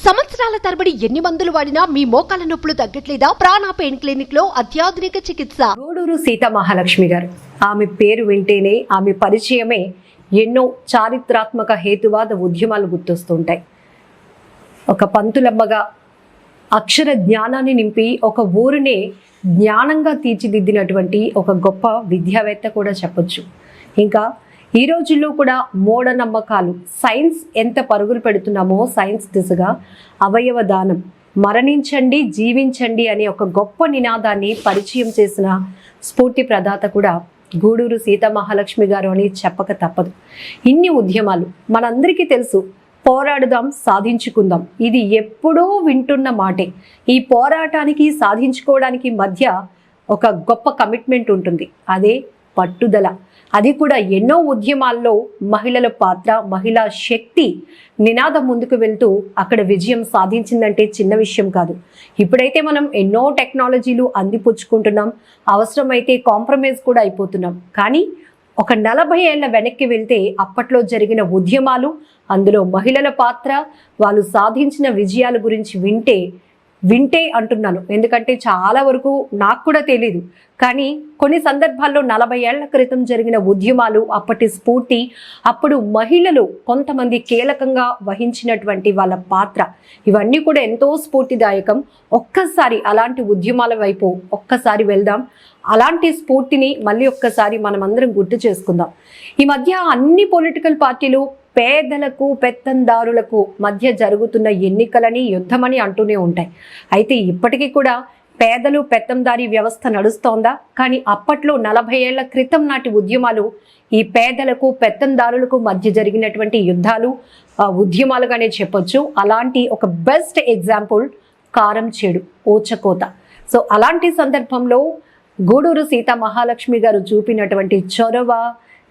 సంవత్సరాల తరబడి ఎన్ని మందులు వాడినా మీ మోకాల నొప్పులు తగ్గట్లేదా? ప్రాణ పెయిన్ క్లినిక్ లో అత్యాధునిక చికిత్స. గూడూరు సీతా మహాలక్ష్మి గారు, ఆమె పేరు వింటేనే, ఆమె పరిచయమే ఎన్నో చారిత్రాత్మక హేతువాద ఉద్యమాలు గుర్తొస్తుంటాయి. ఒక పంతులమ్మగా అక్షర జ్ఞానాన్ని నింపి ఒక ఊరినే జ్ఞానంగా తీర్చిదిద్దినటువంటి ఒక గొప్ప విద్యావేత్త కూడా చెప్పొచ్చు. ఇంకా ఈ రోజుల్లో కూడా మూఢనమ్మకాలు, సైన్స్ ఎంత పరుగులు పెడుతున్నామో సైన్స్ దిశగా అవయవ దానం, మరణించండి జీవించండి అనే ఒక గొప్ప నినాదాన్ని పరిచయం చేసిన స్ఫూర్తి ప్రదాత కూడా గూడూరు సీతా మహాలక్ష్మి గారు అని చెప్పక తప్పదు. ఇన్ని ఉద్యమాలు మనందరికీ తెలుసు. పోరాడుదాం, సాధించుకుందాం, ఇది ఎప్పుడూ వింటున్న మాటే. ఈ పోరాటానికి సాధించుకోవడానికి మధ్య ఒక గొప్ప కమిట్మెంట్ ఉంటుంది, అదే పట్టుదల. అది కూడా ఎన్నో ఉద్యమాల్లో మహిళల పాత్ర, మహిళా శక్తి నినాదం ముందుకు వెళ్తూ అక్కడ విజయం సాధించిందంటే చిన్న విషయం కాదు. ఇప్పుడైతే మనం ఎన్నో టెక్నాలజీలు అందిపుచ్చుకుంటున్నాం, అవసరమైతే కాంప్రమైజ్ కూడా అయిపోతున్నాం. కానీ ఒక 40 ఏళ్ల వెనక్కి వెళ్తే అప్పట్లో జరిగిన ఉద్యమాలు, అందులో మహిళల పాత్ర, వాళ్ళు సాధించిన విజయాల గురించి వింటే అంటున్నాను, ఎందుకంటే చాలా వరకు నాకు కూడా తెలీదు. కానీ కొన్ని సందర్భాల్లో 40 ఏళ్ల క్రితం జరిగిన ఉద్యమాలు, అప్పటి స్ఫూర్తి, అప్పుడు మహిళలు కొంతమంది కీలకంగా వహించినటువంటి వాళ్ళ పాత్ర, ఇవన్నీ కూడా ఎంతో స్ఫూర్తిదాయకం. ఒక్కసారి అలాంటి ఉద్యమాల వైపు ఒక్కసారి వెళ్దాం. అలాంటి స్ఫూర్తిని మళ్ళీ ఒక్కసారి మనమందరం గుర్తు చేసుకుందాం. ఈ మధ్య అన్ని పొలిటికల్ పార్టీలు పేదలకు పెత్తందారులకు మధ్య జరుగుతున్న ఎన్నికలని యుద్ధమని అంటూనే ఉంటాయి. అయితే ఇప్పటికీ కూడా పేదలు పెత్తందారీ వ్యవస్థ నడుస్తోందా? కానీ అప్పట్లో 40 ఏళ్ల క్రితం నాటి ఉద్యమాలు ఈ పేదలకు పెత్తందారులకు మధ్య జరిగినటువంటి యుద్ధాలు, ఉద్యమాలుగానే చెప్పొచ్చు. అలాంటి ఒక బెస్ట్ ఎగ్జాంపుల్ కారం చేడు, ఓచకోత. సో అలాంటి సందర్భంలో గూడూరు సీతా మహాలక్ష్మి గారు చూపినటువంటి చొరవ,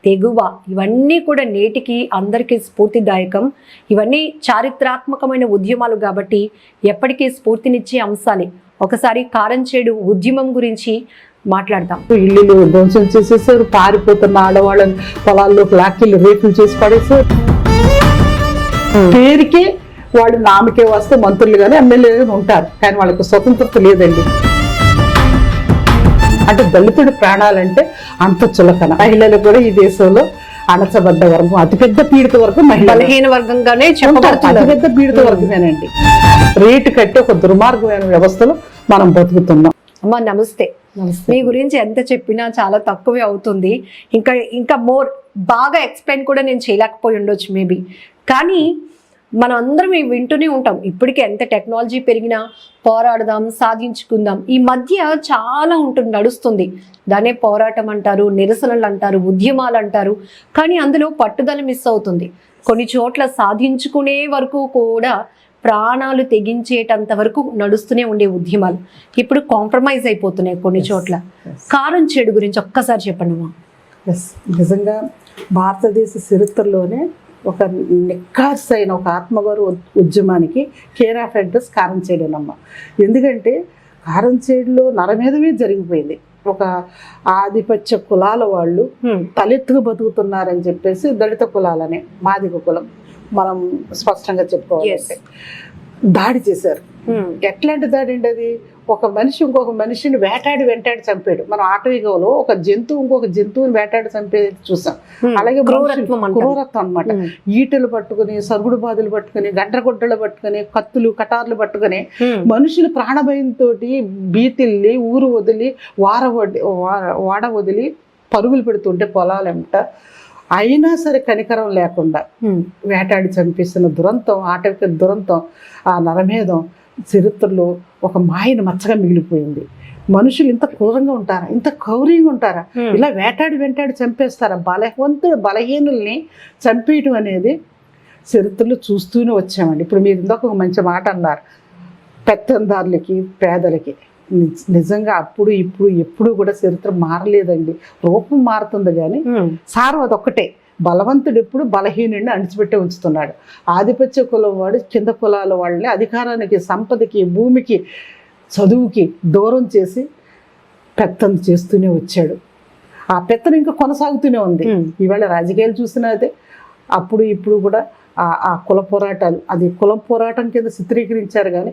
తెగువ, ఇవన్నీ కూడా నేటికి అందరికీ స్ఫూర్తిదాయకం. ఇవన్నీ చారిత్రాత్మకమైన ఉద్యమాలు కాబట్టి ఎప్పటికీ స్ఫూర్తినిచ్చే అంశాలే. ఒకసారి కారంచేడు ఉద్యమం గురించి మాట్లాడతాం. ఇల్లు ధ్వంసం చేసేసారు, పారిపోతున్న ఆడవాళ్ళని పొలాల్లోకి లాక్కిళ్ళు రేపులు చేసి పడేసారు. పేరుకే వాళ్ళు నామకే వస్తే మంత్రులు కానీ ఎమ్మెల్యేలు ఉంటారు, కానీ వాళ్ళకి స్వతంత్రత లేదండి. అంటే దళితుడి ప్రాణాలంటే అంత చులకన. మహిళలు కూడా ఈ దేశంలో అణచబడ్డ వర్గం, అతిపెద్ద పీడిత వర్గం మహిళ, బలహీన వర్గంగానే చెప్పబడుతుంది. అతిపెద్ద పీడిత వర్గమేనండి. రేటు కట్టి ఒక దుర్మార్గమైన వ్యవస్థలో మనం బతుకుతున్నాం. అమ్మా నమస్తే. మీ గురించి ఎంత చెప్పినా చాలా తక్కువే అవుతుంది. ఇంకా మోర్ బాగా ఎక్స్ప్లెయిన్ కూడా నేను చేయలేకపోయి ఉండొచ్చు మేబీ. కానీ మనం అందరం వింటూనే ఉంటాం. ఇప్పటికీ ఎంత టెక్నాలజీ పెరిగినా పోరాడదాం, సాధించుకుందాం, ఈ మధ్య చాలా నడుస్తుంది. దాన్నే పోరాటం అంటారు, నిరసనలు అంటారు, ఉద్యమాలు అంటారు. కానీ అందులో పట్టుదల మిస్ అవుతుంది. కొన్ని చోట్ల సాధించుకునే వరకు కూడా ప్రాణాలు తెగించేటంత వరకు నడుస్తూనే ఉండే ఉద్యమాలు ఇప్పుడు కాంప్రమైజ్ అయిపోతున్నాయి కొన్ని చోట్ల. కారం చేడు గురించి ఒక్కసారి చెప్పండి అమ్మా. నిజంగా భారతదేశ చరిత్రలోనే ఒక నిక్కార్స్ అయిన ఒక ఆత్మగౌరవ ఉద్యమానికి కేర్ ఆఫ్ అడ్రస్ కారంచేడునమ్మ. ఎందుకంటే కారంచేడులో నరమేధమే జరిగిపోయింది. ఒక ఆధిపత్య కులాల వాళ్ళు తలెత్తుకు బతుకుతున్నారని చెప్పేసి దళిత కులాలనే, మాదిగ కులం మనం స్పష్టంగా చెప్పుకోవాలంటే దాడి చేశారు. ఎట్లాంటి దాడి అండి అది? ఒక మనిషి ఇంకొక మనిషిని వెంటాడి చంపాడు. మనం ఆటవిగలో ఒక జంతువు ఇంకొక జంతువుని వేటాడి చంపేది చూసాం. అలాగే క్రూరత్వం అనమాట. ఈటలు పట్టుకుని, సరుగుడు బాధలు పట్టుకుని, గండ్రగొడ్డలు పట్టుకుని, కత్తులు కటార్లు పట్టుకుని మనుషులు ప్రాణభయంతో బీతిల్లి ఊరు వదిలి వాడ వదిలి పరుగులు పెడుతుంటే పొలాలంట, అయినా సరే కనికరం లేకుండా వేటాడి చంపేస్తున్న దురంతం, ఆటవిక దురంతం, ఆ నరమేధం చరిత్రలో ఒక మాయన మచ్చగా మిగిలిపోయింది. మనుషులు ఇంత క్రూరంగా ఉంటారా? ఇంత కౌర్యంగా ఉంటారా? ఇలా వెంటాడి చంపేస్తారా? బలహీనుల్ని చంపేయటం అనేది చరిత్రలో చూస్తూనే వచ్చామండి. ఇప్పుడు మీరు ఇందాక ఒక మంచి మాట అన్నారు, పెత్తందారులకి పేదలకి. నిజంగా అప్పుడు ఇప్పుడు ఎప్పుడు కూడా చరిత్ర మారలేదండి. రూపం మారుతుంది కానీ సారం అదొక్కటే. బలవంతుడు ఎప్పుడు బలహీనుడిని అణిచిపెట్టే ఉంచుతున్నాడు. ఆధిపత్య కులం వాడు కింద కులాల వాళ్ళని అధికారానికి, సంపదకి, భూమికి, చదువుకి దూరం చేసి పెత్తనం చేస్తూనే వచ్చాడు. ఆ పెత్తనం ఇంకా కొనసాగుతూనే ఉంది. ఇవాళ రాజకీయాలు చూసినా అదే, అప్పుడు ఇప్పుడు కూడా ఆ కుల పోరాటాలు, అది కుల పోరాటం కింద చిత్రీకరించారు కానీ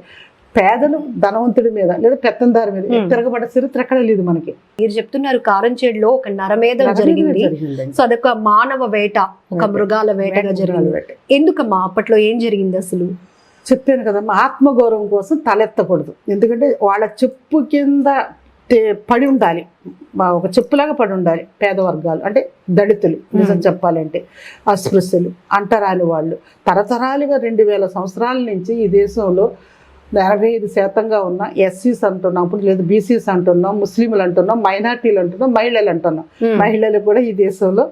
పేదలు ధనవంతుడి మీద లేదా పెత్తందారి మీద తిరగబడ్డ చరిత్ర ఎక్కడ లేదు మనకి. మీరు చెప్తున్నారు కారంచేడులో ఒక నరమేధం జరిగింది. సో అదొక మానవ వేట, ఒక మృగాల వేటగా జరిగింది. ఎందుకమ్మా అప్పట్లో ఏం జరిగింది అసలు? చెప్పాను కదమ్మా, ఆత్మగౌరవం కోసం తలెత్తకూడదు. ఎందుకంటే వాళ్ళ చెప్పు కింద పడి ఉండాలి, ఒక చెప్పులాగా పడి ఉండాలి పేద వర్గాలు, అంటే దళితులు, నిజం చెప్పాలంటే అస్పృశ్యులు, అంటరాని వాళ్ళు. తరతరాలుగా 2000 సంవత్సరాల నుంచి ఈ దేశంలో 85% ఉన్న ఎస్సీస్ అంటున్నాం, అప్పుడు లేదు బీసీస్ అంటున్నాం, ముస్లింలు అంటున్నాం, మైనార్టీలు అంటున్నాం, మహిళలు అంటున్నాం. మహిళలు కూడా ఈ దేశంలో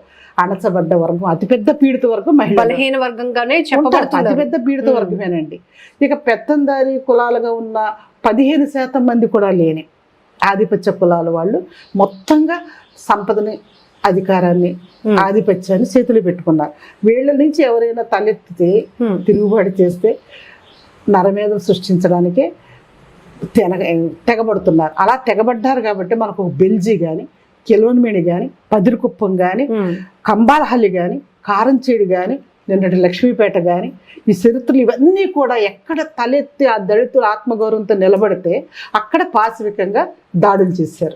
అణచబడ్డ వర్గం, అతిపెద్ద పీడిత వర్గం మహిళ, బలహీన వర్గంగానే చెప్పబడుతుంది, అతిపెద్ద పీడిత వర్గమేనండి. ఇక పెత్తందారి కులాలుగా ఉన్న 15% మంది కూడా లేని ఆధిపత్య కులాల వాళ్ళు మొత్తంగా సంపదని, అధికారాన్ని, ఆధిపత్యాన్ని చేతులు పెట్టుకున్నారు. వీళ్ళ నుంచి ఎవరైనా తలెత్తితే, తిరుగుబాటు చేస్తే నరమేధం సృష్టించడానికి తెగబడుతున్నారు. అలా తెగబడ్డారు కాబట్టి మనకు బెల్జీ కానీ, కెలోన్మేణి కానీ, పదిరికుప్పం కానీ, కంబాలహల్లి కానీ, కారంచేడు కానీ, నిన్నటి లక్ష్మీపేట కానీ, ఈ చరిత్రలు ఇవన్నీ కూడా ఎక్కడ తలెత్తి ఆ దళితుల ఆత్మగౌరవంతో నిలబడితే అక్కడ పాశవికంగా దాడులు చేశారు.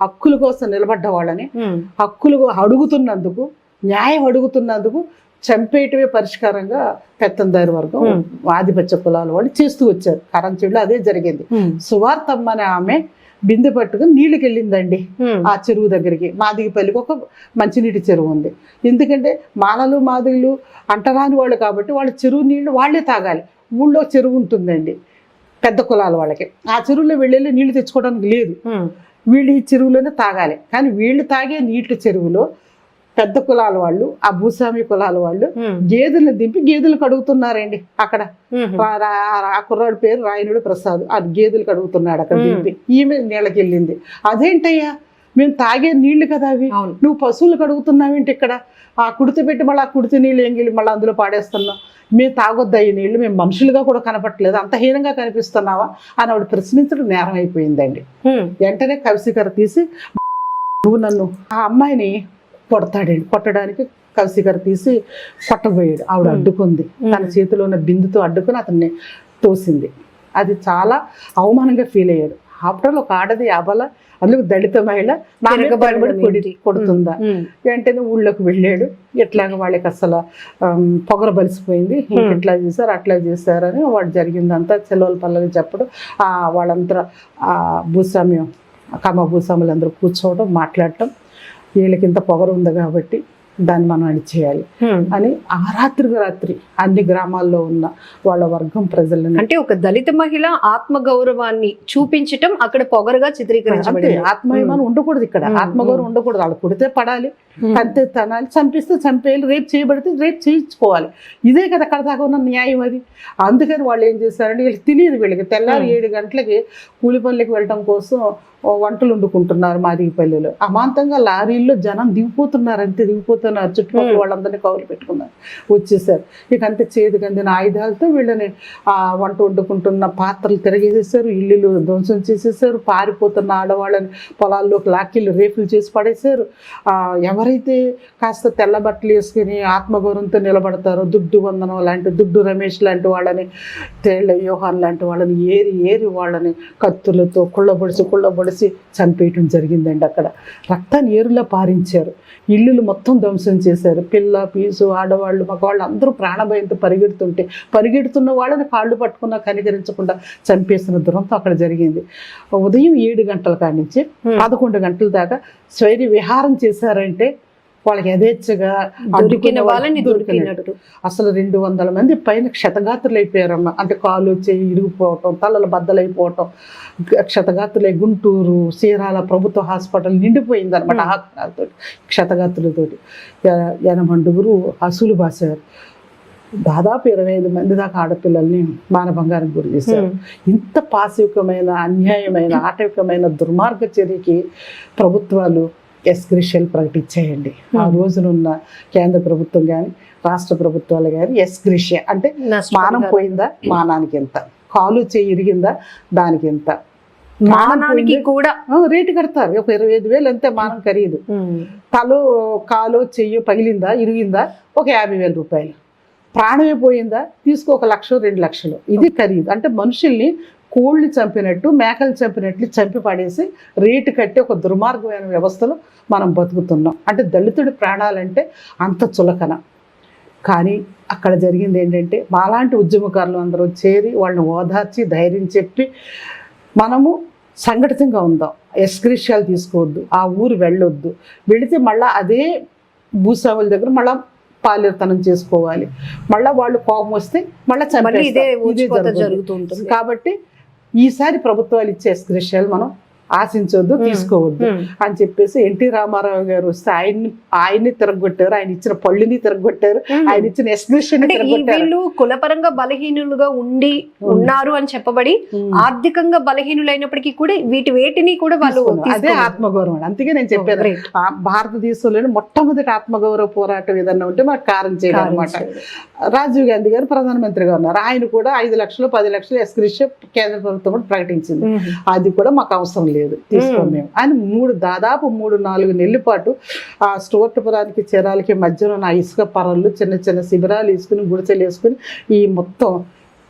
హక్కుల కోసం నిలబడ్డ వాళ్ళని, హక్కులు అడుగుతున్నందుకు, న్యాయం అడుగుతున్నందుకు చంపేయటమే పరిష్కారంగా పెత్తందారి వర్గం, ఆధిపత్య కులాల వాళ్ళు చేస్తూ వచ్చారు. కారంచేడులో అదే జరిగింది. సువార్తమ్మ అనే ఆమె బిందె పట్టుకుని నీళ్ళకి వెళ్ళిందండి ఆ చెరువు దగ్గరికి. మాదిగిపల్లికి ఒక మంచినీటి చెరువు ఉంది. ఎందుకంటే మాలలు మాదిగులు అంటరాని వాళ్ళు కాబట్టి వాళ్ళ చెరువు నీళ్లు వాళ్ళే తాగాలి. ఊళ్ళో చెరువు ఉంటుందండి పెద్ద కులాల వాళ్ళకి, ఆ చెరువులో వెళ్ళి నీళ్లు తెచ్చుకోవడానికి లేదు, వీళ్ళు ఈ చెరువులోనే తాగాలి. కానీ వీళ్ళు తాగే నీటి చెరువులో పెద్ద కులాల వాళ్ళు, ఆ భూస్వామి కులాల వాళ్ళు గేదెలను దింపి గేదెలు కడుగుతున్నారండి అక్కడ. ఆ కుర్రాడు పేరు రాయనుడు ప్రసాద్, ఆ గేదెలు కడుగుతున్నాడు అక్కడ దింపి. ఈమె నీళ్ళకి వెళ్ళింది. అదేంటయ్యా, మేము తాగే నీళ్లు కదా అవి, నువ్వు పశువులు కడుగుతున్నావేంటి ఇక్కడ? ఆ కుడితి పెట్టి మళ్ళీ ఆ కుడితి నీళ్ళు ఎంగిలి మళ్ళీ అందులో పాడేస్తున్నావు, మేము తాగొద్దా ఈ నీళ్లు, మేము మనుషులుగా కూడా కనపట్లేదు, అంత హీనంగా కనిపిస్తున్నావా అని ఆవిడ ప్రశ్నించడం నేరం అయిపోయిందండి. వెంటనే కవిశిఖర తీసి, నువ్వు నన్ను, ఆ అమ్మాయిని కొడతాడండి. కొట్టడానికి కవిశిఖర తీసి కొట్టబోయాడు. ఆవిడ అడ్డుకుంది, తన చేతిలో ఉన్న బిందుతో అడ్డుకుని అతన్ని తోసింది. అది చాలా అవమానంగా ఫీల్ అయ్యాడు. ఆఫ్టర్ ఒక ఆడది అబల, అందులో దళిత మహిళ కొడుతుందా. వెంటనే ఊళ్ళోకి వెళ్ళాడు. ఎట్లాగా వాళ్ళకి అసలు పొగర బలిసిపోయింది, ఇట్లా చేశారు అట్లా చేశారని వాడు జరిగిందంతా చెల్లెల పల్లవి చెప్పడం. వాళ్ళంతా భూస్వామ్యం, కమ్మ భూస్వాములందరూ కూర్చోవడం, మాట్లాడటం, వీళ్ళకి ఇంత పొగరు ఉంది కాబట్టి దాన్ని మనం అణిచేయాలి అని ఆ రాత్రి అన్ని గ్రామాల్లో ఉన్న వాళ్ళ వర్గం ప్రజలను, అంటే ఒక దళిత మహిళ ఆత్మగౌరవాన్ని చూపించటం అక్కడ పొగరుగా చిత్రీకరించబడింది. ఆత్మాభిమానం ఉండకూడదు ఇక్కడ, ఆత్మగౌరవం ఉండకూడదు. వాళ్ళు కొడితే పడాలి, అంతే తనాలి, చంపిస్తే చంపేయాలి, రేపు చేయబడితే రేపు చేయించుకోవాలి. ఇదే కదా అక్కడ దాకా ఉన్న న్యాయం అది. అందుకని వాళ్ళు ఏం చేశారంటే, వీళ్ళకి తెలియదు, వీళ్ళకి తెల్లారి 7 గంటలకి కూలి పనులకి వెళ్ళటం కోసం వంటలు వండుకుంటున్నారు మాదిగిపల్లిలో. అమాంతంగా లారీల్లో జనం దిగిపోతున్నారు, అంతే దిగిపోతున్నారు. చుట్టుపక్కల వాళ్ళందరినీ కౌలు పెట్టుకున్నారు, వచ్చేసారు. ఇక అంతే చేతికి అందిన ఆయుధాలతో వీళ్ళని వంట వండుకుంటున్న పాత్రలు తిరగేసేసారు, ఇల్లులు ధ్వంసం చేసేసారు, పారిపోతున్న ఆడవాళ్ళని పొలాల్లోకి లాక్కిళ్ళు రేపులు చేసి పడేశారు. ఎవరైతే కాస్త తెల్ల బట్టలు వేసుకుని ఆత్మగౌరవంతో నిలబడతారో, దుడ్డు వందనం లాంటి, దుడ్డు రమేష్ లాంటి వాళ్ళని, తేళ్ల వ్యూహాన్ లాంటి వాళ్ళని ఏరి వాళ్ళని కత్తులతో కుళ్ళబొడిసి చంపేయటం జరిగిందండి. అక్కడ రక్తాన్ని ఏరులా పారించారు, ఇల్లులు మొత్తం ధ్వంసం చేశారు. పిల్ల పీసు, ఆడవాళ్ళు, మగవాళ్ళు అందరూ ప్రాణభయంతో పరిగెడుతున్న వాళ్ళని కాళ్ళు పట్టుకున్నా కనికరించకుండా చంపేసిన దురంతం అక్కడ జరిగింది. ఉదయం 7 గంటల కాడి నుంచి 11 గంటల దాకా స్వైర్య విహారం చేశారంటే వాళ్ళకి యథేచ్ఛగా దొరికిన వాళ్ళని దొరికినట్టు. అసలు 200 మంది పైన క్షతగాత్రులు అయిపోయారమ్మ. అంటే కాలు చెయ్యి ఇరిగిపోవటం, తలలు బద్దలైపోవటం, క్షతగాత్రులై గుంటూరు, చీరాల ప్రభుత్వ హాస్పిటల్ నిండిపోయింది అనమాట హాస్పిటల్తో, క్షతగాత్రులతోటి. 80 అసూలు బాసారు. దాదాపు 25 మంది దాకా ఆడపిల్లల్ని మానభంగానికి గురి చేశారు. ఇంత పాశవికమైన, అన్యాయమైన, ఆటవికమైన దుర్మార్గ చర్యకి ప్రభుత్వాలు ఎస్గ్రిషియల్ ప్రకటించేయండి. ఆ రోజునున్న కేంద్ర ప్రభుత్వం కానీ రాష్ట్ర ప్రభుత్వాలు కానీ ఎస్గ్రిషియా అంటే మానం పోయిందా మానానికి ఎంత, కాలు చేయి ఇరిగిందా దానికి ఎంత, మానానికి కూడా రేటు కడతారు. ఒక 25,000 అంతే మానం ఖరీదు. తలో కాలో చెయ్యి పగిలిందా ఇరిగిందా ఒక 50,000 రూపాయలు. ప్రాణమే పోయిందా తీసుకో 1 లక్ష 2 లక్షలు. ఇది ఖరీదు. అంటే మనుషుల్ని కోళ్ళు చంపినట్టు మేకలు చంపినట్లు చంపి పడేసి రేటు కట్టి ఒక దుర్మార్గమైన వ్యవస్థలో మనం బతుకుతున్నాం. అంటే దళితుడి ప్రాణాలంటే అంత చులకన. కానీ అక్కడ జరిగింది ఏంటంటే మాలాంటి ఉద్యమకారులు అందరూ చేరి వాళ్ళని ఓదార్చి ధైర్యం చెప్పి మనము సంఘటితంగా ఉందాం, ఎస్క్రిషాలు తీసుకోవద్దు, ఆ ఊరు వెళ్ళొద్దు, వెళితే మళ్ళీ అదే భూస్వాముల దగ్గర మళ్ళీ పాలేరుతనం చేసుకోవాలి, మళ్ళీ వాళ్ళు కోపం వస్తే మళ్ళీ ఇదే జరుగుతుంది. కాబట్టి ఈసారి ప్రభుత్వాలు ఇచ్చే ఎస్క్రిషాలు మనం ఆశించవద్దు, తీసుకోవద్దు అని చెప్పేసి ఎన్టీ రామారావు గారు వస్తే ఆయన్ని తిరగొట్టారు, ఆయన ఇచ్చిన పళ్ళుని తిరగొట్టారు, ఆయన ఇచ్చిన ఎస్క్రిషన్ వీళ్ళు కులపరంగా బలహీనులుగా ఉన్నారు అని చెప్పబడి ఆర్థికంగా బలహీనులైనప్పటికీ కూడా వేటిని కూడా వాళ్ళు అదే ఆత్మగౌరవం. అందుకే నేను చెప్పాను భారతదేశంలోని మొట్టమొదటి ఆత్మగౌరవ పోరాటం ఏదన్నా ఉంటే మనకు కారం చేయడం అనమాట. రాజీవ్ గాంధీ గారు ప్రధానమంత్రిగా ఉన్నారు, ఆయన కూడా 5 లక్షలు 10 లక్షలు ఎస్క్రిషన్ కేంద్ర ప్రభుత్వం కూడా ప్రకటించింది. అది కూడా మాకు అవసరం లేదు, తీసుకోం మేము. ఆయన దాదాపు 3-4 నెలల పాటు ఆ స్టోర్టపురానికి చెరాలకి మధ్యలో నా ఇసుక పరళ్ళు చిన్న చిన్న శిబిరాలు వేసుకుని గుడిసెలు వేసుకుని ఈ మొత్తం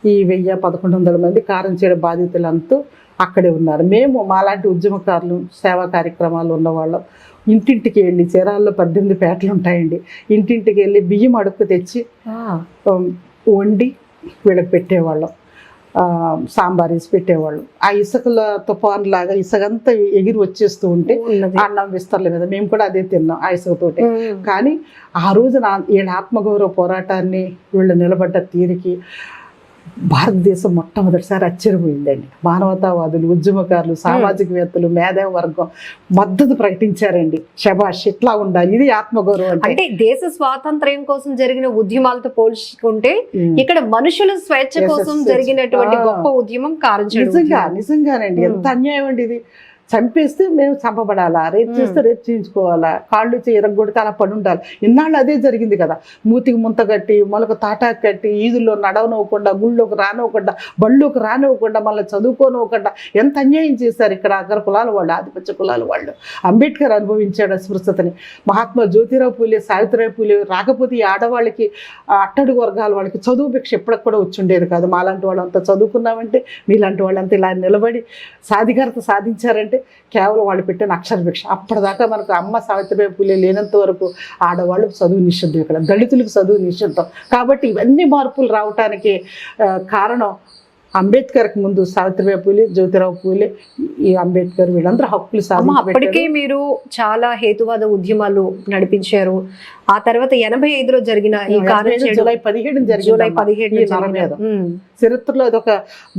ఈ 1000-1100 మంది కారం చేయడం బాధితులంతా అక్కడే ఉన్నారు. మేము మాలాంటి ఉద్యమకారులు సేవా కార్యక్రమాలు ఉన్నవాళ్ళం ఇంటింటికి వెళ్ళి చీరాల్లో 18 పేటలు ఉంటాయండి, ఇంటింటికి వెళ్ళి బియ్యం అడుక్కు తెచ్చి వండి వీళ్ళకి పెట్టేవాళ్ళం, సాంబార్ వేసి పెట్టేవాళ్ళు. ఆ ఇసుకల తుఫాన్ లాగా ఇసుకంతా ఎగిరి వచ్చేస్తూ ఉంటే అన్నం విస్తరలే కదా, మేము కూడా అదే తిన్నాం ఆ ఇసుకతోటి. కానీ ఆ రోజు వీళ్ళ ఆత్మగౌరవ పోరాటాన్ని వీళ్ళు నిలబడ్డ తీరికి భారతదేశం మొట్టమొదటిసారి అచ్చరిపోయిందండి. మానవతావాదులు, ఉద్యమకారులు, సామాజికవేత్తలు, మేధావి వర్గం మద్దతు ప్రకటించారండి. శభాష్, ఇట్లా ఉండాలి, ఇది ఆత్మగౌరవం. అంటే దేశ స్వాతంత్ర్యం కోసం జరిగిన ఉద్యమాలతో పోల్చుకుంటే ఇక్కడ మనుషుల స్వేచ్ఛ కోసం జరిగినటువంటి గొప్ప ఉద్యమం కారం చేయడం. నిజంగానండి, ఎంత అన్యాయం అండి ఇది. చంపేస్తే మేము చంపబడాలా, రేపు చేస్తే రేపు చేయించుకోవాలా, కాళ్ళు ఎరగొడితే అలా పడి ఉండాలి. ఇన్నాళ్ళు అదే జరిగింది కదా. మూతికి ముంత కట్టి మొలకు తాటాకు కట్టి ఈదుల్లో నడవనివ్వకుండా, గుళ్ళోకి రానివ్వకుండా, బళ్ళోకి రానివ్వకుండా, మళ్ళీ చదువుకోనివ్వకుండా ఎంత అన్యాయం చేశారు ఇక్కడ అగ్ర కులాల వాళ్ళు, ఆధిపత్య కులాల వాళ్ళు. అంబేద్కర్ అనుభవించాడు స్పృశతని. మహాత్మా జ్యోతిరావు పూలే, సావిత్రిబాయి పూలే రాకపోతే ఈ ఆడవాళ్ళకి, అట్టడుగు వర్గాల వాళ్ళకి చదువు భిక్ష ఎప్పటికి కూడా వచ్చి ఉండేది కాదు. మాలాంటి వాళ్ళు అంతా చదువుకున్నామంటే, మీలాంటి వాళ్ళంతా ఇలా నిలబడి సాధికారత సాధించారంటే కేవలం వాళ్ళు పెట్టిన అక్షర భిక్ష. అప్పటిదాకా మనకు అమ్మ సావిత్రిబాయి పూలే లేనంత వరకు ఆడవాళ్ళకు చదువు నిషిద్ధం, ఇక్కడ దళితులకు చదువు నిషిద్ధం. కాబట్టి ఇవన్నీ మార్పులు రావటానికి కారణం అంబేద్కర్కి ముందు సావిత్రిబాయి పూలే, జ్యోతిరావు పూలే, ఈ అంబేద్కర్ వీళ్ళందరూ హక్కులు సాధించారు. అప్పటికే మీరు చాలా హేతువాద ఉద్యమాలు నడిపించారు. ఆ తర్వాత 85లో జరిగిన ఈ జూలై 17 చరిత్రలో అది ఒక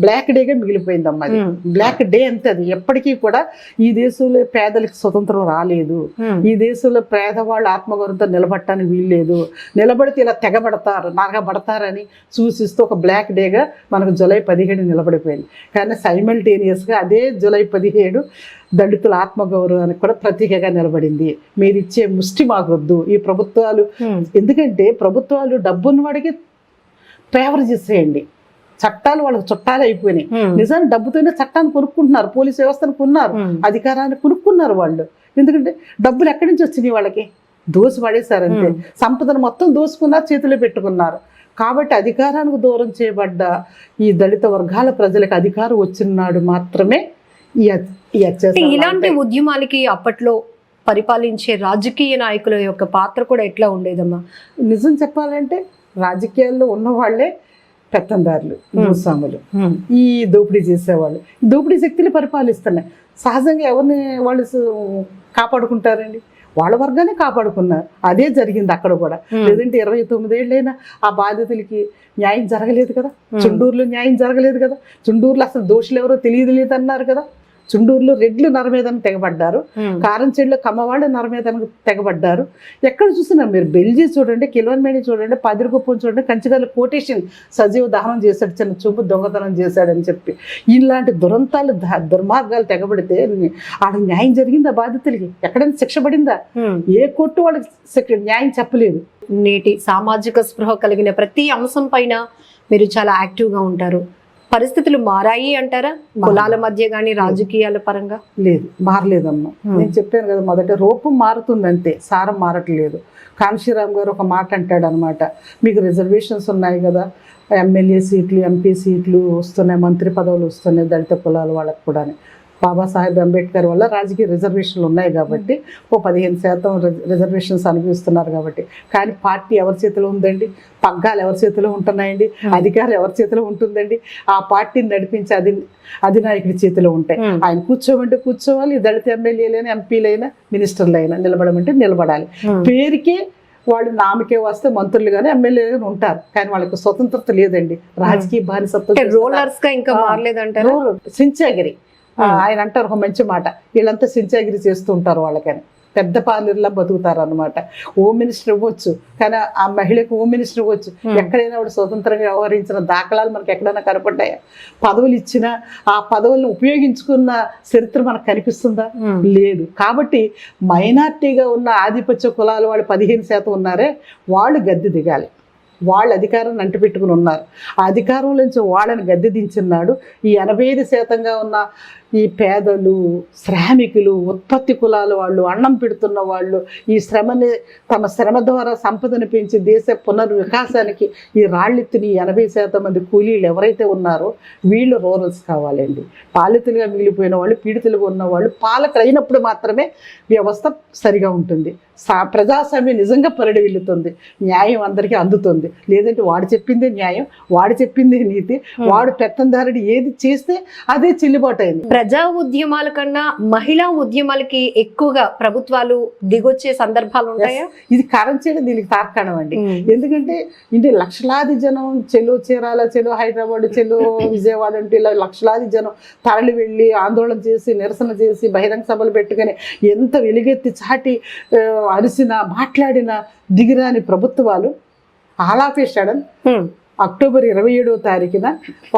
బ్లాక్ డేగా మిగిలిపోయిందమ్మా. అది బ్లాక్ డే అంతే. అది ఎప్పటికీ కూడా ఈ దేశంలో పేదలకు స్వతంత్రం రాలేదు, ఈ దేశంలో పేదవాళ్ళు ఆత్మగౌరవంతో నిలబడటానికి వీల్లేదు, నిలబడితే ఇలా తెగబడతారు నరగబడతారని సూచిస్తూ ఒక బ్లాక్ డేగా మనకు జూలై 17 నిలబడిపోయింది. కానీ సైమల్టేనియస్గా అదే జూలై 17 దళితుల ఆత్మగౌరవానికి కూడా ప్రతీకగా నిలబడింది. మీరు ఇచ్చే ముష్టి మాకొద్దు ఈ ప్రభుత్వాలు. ఎందుకంటే ప్రభుత్వాలు డబ్బున్న వాడికి ఫేవర్ చేసేయండి, చట్టాలు వాళ్ళకి చుట్టాలు అయిపోయినాయి. నిజాన్ని డబ్బుతోనే చట్టాన్ని కొనుక్కుంటున్నారు, పోలీసు వ్యవస్థను కొన్నారు, అధికారాన్ని కొనుక్కున్నారు వాళ్ళు. ఎందుకంటే డబ్బులు ఎక్కడి నుంచి వచ్చినాయి వాళ్ళకి, దోసి పడేశారు అంతే. సంపదను మొత్తం దోసుకున్నారు, చేతిలో పెట్టుకున్నారు. కాబట్టి అధికారానికి దూరం చేయబడ్డ ఈ దళిత వర్గాల ప్రజలకు అధికారం వచ్చినాడు మాత్రమే ఇలాంటి ఉద్యమాలకి అప్పట్లో పరిపాలించే రాజకీయ నాయకుల యొక్క పాత్ర కూడా ఎట్లా ఉండేదమ్మా? నిజం చెప్పాలంటే రాజకీయాల్లో ఉన్న వాళ్ళే పెత్తందారులు, భూస్వాములు, ఈ దోపిడీ చేసేవాళ్ళు, దోపిడీ శక్తులు పరిపాలిస్తున్నాయి. సహజంగా ఎవరిని వాళ్ళు కాపాడుకుంటారండి, వాళ్ళ వర్గాన్ని కాపాడుకున్నారు. అదే జరిగింది అక్కడ కూడా. లేదంటే 29 ఏళ్ళైనా ఆ బాధితులకి న్యాయం జరగలేదు కదా. చుండూరులో న్యాయం జరగలేదు కదా. చుండూరులో అసలు దోషులు ఎవరో తెలియదు అన్నారు కదా. చుండూరులో రెడ్లు నరమేదని తెగబడ్డారు, కారంచేడులో కమ్మవాళ్ళు నరమేదానికి తెగబడ్డారు. ఎక్కడ చూసినా మీరు బెల్జీ చూడండి, కిలోన్మేడి చూడండి, పదిరిగొప్పని చూడండి, కంచిగాల కోటేషన్ సజీవ దహనం చేశాడు, చిన్న చూపు దొంగతనం చేశాడని చెప్పి ఇలాంటి దురంతాలు దుర్మార్గాలు తెగబడితే వాళ్ళకి న్యాయం జరిగిందా? బాధితులకి ఎక్కడైనా శిక్ష పడిందా? ఏ కోర్టు వాళ్ళకి న్యాయం చెప్పలేదు. నేటి సామాజిక స్పృహ కలిగిన ప్రతి అంశం పైన మీరు చాలా యాక్టివ్గా ఉంటారు. పరిస్థితులు మారాయి అంటారా? కులాల మధ్య గాని రాజకీయాల పరంగా లేదు, మారలేదమ్మా. నేను చెప్పాను కదా మొదట, రూపం మారుతుంది అంతే, సారం మారట్లేదు. కాన్షీరామ్ గారు ఒక మాట అంటాడు అనమాట, మీకు రిజర్వేషన్స్ ఉన్నాయి కదా, ఎమ్మెల్యే సీట్లు, ఎంపీ సీట్లు వస్తున్నాయి, మంత్రి పదవులు వస్తున్నాయి దళిత కులాల వాళ్ళకు కూడా. బాబాసాహెబ్ అంబేద్కర్ వల్ల రాజకీయ రిజర్వేషన్లు ఉన్నాయి కాబట్టి 15% రిజర్వేషన్స్ అనుభవిస్తున్నారు కాబట్టి. కానీ పార్టీ ఎవరి చేతిలో ఉందండి? పగ్గాలు ఎవరి చేతిలో ఉంటున్నాయండి? అధికారం ఎవరి చేతిలో ఉంటుందండి? ఆ పార్టీని నడిపించే అధినాయకుడి చేతిలో ఉంటాయి. ఆయన కూర్చోమంటే కూర్చోవాలి, దళిత ఎమ్మెల్యేలైనా, ఎంపీలైనా, మినిస్టర్లైనా నిలబడమంటే నిలబడాలి. పేరుకే వాళ్ళు నామకే వస్తే మంత్రులు కానీ ఎమ్మెల్యేలు ఉంటారు, కానీ వాళ్ళకి స్వతంత్రత లేదండి. రాజకీయ బానిసత్వం, రోలర్స్ గా ఇంకా మారలేదంటారు. సించాగిరి ఆయన అంటారు ఒక మంచి మాట, వీళ్ళంతా సించాగిరి చేస్తూ ఉంటారు, వాళ్ళకని పెద్ద పార్లర్లా బతుకుతారు అనమాట. హోమ్ మినిస్టర్ ఇవ్వచ్చు, కానీ ఆ మహిళకు హోమ్ మినిస్టర్ ఇవ్వచ్చు. ఎక్కడైనా వాడు స్వతంత్రంగా వ్యవహరించిన దాఖలాలు మనకు ఎక్కడైనా కనపడ్డాయా? పదవులు ఇచ్చినా ఆ పదవులను ఉపయోగించుకున్న చరిత్ర మనకు కనిపిస్తుందా? లేదు. కాబట్టి మైనార్టీగా ఉన్న ఆధిపత్య కులాలు వాళ్ళు 15% ఉన్నారే, వాళ్ళు గద్దె దిగాలి. వాళ్ళు అధికారాన్ని అంటిపెట్టుకుని ఉన్నారు. ఆ అధికారం నుంచి వాళ్ళని గద్దె దించున్నాడు. ఈ 85% ఉన్న ఈ పేదలు, శ్రామికులు, ఉత్పత్తి కులాల వాళ్ళు, అన్నం పెడుతున్న వాళ్ళు, ఈ శ్రమని తమ శ్రమ ద్వారా సంపదను పెంచి దేశ పునర్వికాసానికి ఈ రాళ్ళెత్తిన 80% మంది కూలీలు ఎవరైతే ఉన్నారో వీళ్ళు రూరల్స్ కావాలండి. పాలితులుగా మిగిలిపోయిన వాళ్ళు, పీడితులుగా ఉన్న వాళ్ళు పాలకులు అయినప్పుడు మాత్రమే వ్యవస్థ సరిగా ఉంటుంది. ప్రజాస్వామ్యం నిజంగా పరిడవిల్లుతుంది, న్యాయం అందరికీ అందుతుంది. లేదంటే వాడు చెప్పిందే న్యాయం, వాడు చెప్పిందే నీతి, వాడు పెత్తందారుడు ఏది చేస్తే అదే చెల్లుబాటు అయింది. ప్రజా ఉద్యమాల కన్నా మహిళా ఉద్యమాలకి ఎక్కువగా ప్రభుత్వాలు దిగొచ్చే సందర్భాలు ఉంటాయా? ఇది కారణం చేయడం దీనికి తార్కాణం అండి. ఎందుకంటే ఇంటి లక్షలాది జనం చెలో చీరాల, చెలో హైదరాబాద్, చెలో విజయవాడ అంటే ఇలా లక్షలాది జనం తరలి వెళ్ళి ఆందోళన చేసి, నిరసన చేసి, బహిరంగ సభలు పెట్టుకుని ఎంత వెలుగెత్తి చాటి అరిసినా, మాట్లాడిన దిగిరాని ప్రభుత్వాలు ఆలాపేశాడని అక్టోబర్ 27వ తారీఖున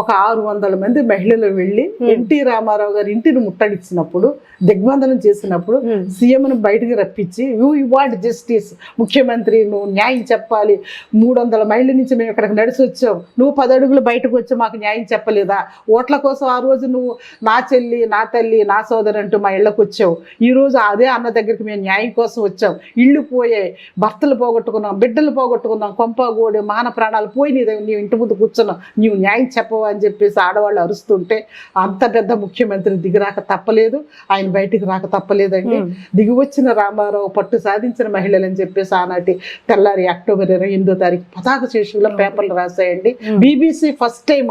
ఒక 600 మంది మహిళలు వెళ్ళి ఎన్టీ రామారావు గారి ఇంటిని ముట్టడిచ్చినప్పుడు, దిగ్బంధనం చేసినప్పుడు సీఎంను బయటకు రప్పించి, యూ వాంట్ జస్టిస్, ముఖ్యమంత్రి నువ్వు న్యాయం చెప్పాలి, 300 మైళ్ళ నుంచి మేము ఇక్కడికి నడిచి వచ్చాం, నువ్వు 10 అడుగులు బయటకు వచ్చి మాకు న్యాయం చెప్పలేదా? ఓట్ల కోసం ఆ రోజు నువ్వు నా చెల్లి, నా తల్లి, నా సోదరు అంటూ మా ఇళ్ళకు వచ్చావు, ఈరోజు అదే అన్న దగ్గరికి మేము న్యాయం కోసం వచ్చాం, ఇళ్ళు పోయాయి, భర్తలు పోగొట్టుకున్నాం, బిడ్డలు పోగొట్టుకున్నాం, కొంపగోడి మాన ప్రాణాలు పోయి నీ ఇంటి ముందు కూర్చున్నాం, నీవు న్యాయం చెప్పవు అని చెప్పేసి ఆడవాళ్ళు అరుస్తుంటే అంత పెద్ద ముఖ్యమంత్రి దిగిరాక తప్పలేదు, ఆయన బయటికి రాక తప్పలేదండి. దిగి వచ్చిన రామారావు పట్టు సాధించిన మహిళలని చెప్పేసి ఆనాటి తెల్లారి అక్టోబర్ 28వ తారీఖు పతాక శీర్షికలో పేపర్లు రాశాయండి. BBC ఫస్ట్ టైం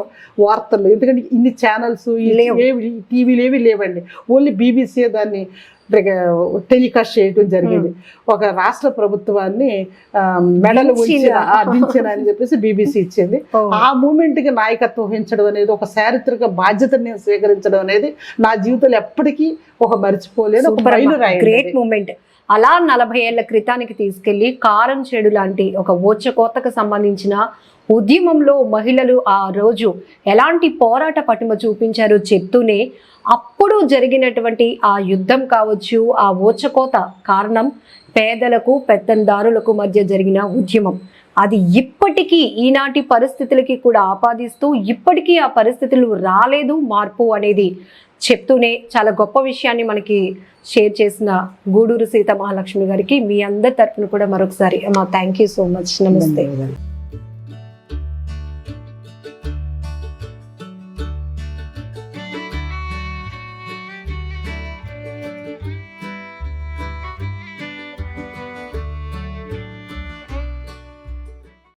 వార్తలు, ఎందుకంటే ఇన్ని ఛానల్స్, టీవీలు ఏవి లేవండి, ఓన్లీ BBC దాన్ని టెలికాస్ట్ చేయడం జరిగింది. ఒక రాష్ట్ర ప్రభుత్వాన్ని మెడలు దించిన అని చెప్పేసి BBC ఇచ్చింది. ఆ మూమెంట్ కి నాయకత్వం వహించడం అనేది, ఒక చారిత్రక బాధ్యతని స్వీకరించడం అనేది నా జీవితంలో ఎప్పటికీ ఒక మర్చిపోలేని ఒక మైలురాయి. Great moment. అలా 40 ఏళ్ల క్రితానికి తీసుకెళ్లి కారం చెడు లాంటి ఒక ఓచకోతకు సంబంధించిన ఉద్యమంలో మహిళలు ఆ రోజు ఎలాంటి పోరాట పటిమ చూపించారో చెప్తూనే, అప్పుడు జరిగినటువంటి ఆ యుద్ధం కావచ్చు, ఆ ఓచకోత కారణం పేదలకు, పెత్తందారులకు మధ్య జరిగిన ఉద్యమం. అది ఇప్పటికీ ఈనాటి పరిస్థితులకి కూడా ఆపాదిస్తూ, ఇప్పటికీ ఆ పరిస్థితులు రాలేదు మార్పు అనేది చెప్తూనే చాలా గొప్ప విషయాన్ని మనకి షేర్ చేసిన గూడూరు సీత మహాలక్ష్మి గారికి మీ అందరి తరఫున కూడా మరొకసారి థ్యాంక్ యూ సో మచ్. నమస్తే.